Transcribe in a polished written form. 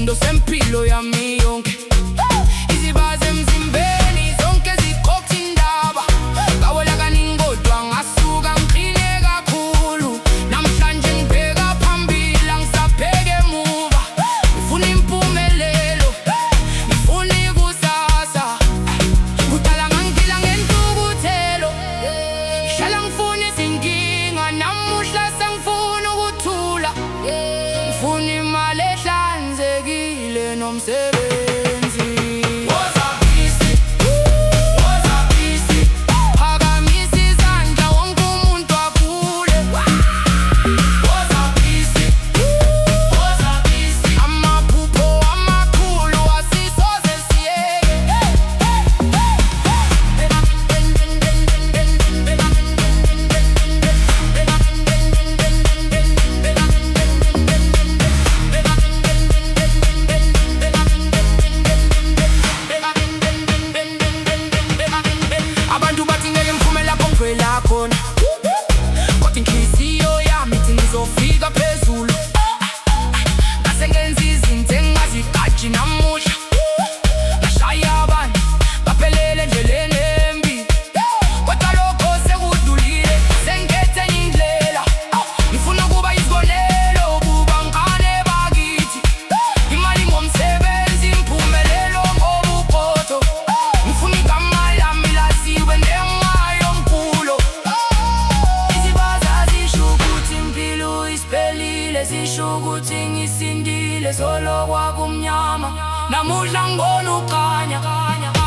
isifundo sempilo yami yonke. Izibaze emzimbeni zonke zikhokha indaba. Ngawela kaningi kodwa ngasuka ngiqine kakhulu. Namhlanje ngibheka phambili angisabheki emuva. Ngifuna impumelelo, ngifuna ikusasa. Kudala ngangiphila ngentukuthelo, ngihlala ngifuna izinkinga. Namuhla sengifuna ukuthula, ngifuna imali ehlanzekile nomsebenzi. Kodwa inhliziyo yami ithi ngizofika phezulu. Ngase ngenza izinto engingaziqaji namuhla. Ngashaya abantu baphelele endleleni embi, kodwa lokho sekudlulile, sengikhethe enye indlela. Ngifuna ukuba isibonelo kubangane bakithi. Imali ngomsebenzi, impumelelo ngobuqotho. Ngifuna igama lami laziwe ngenxa yomculo. Zisho ukuthi ngisindile, solo kwakumnyama, namuhla ngibona ukhanya.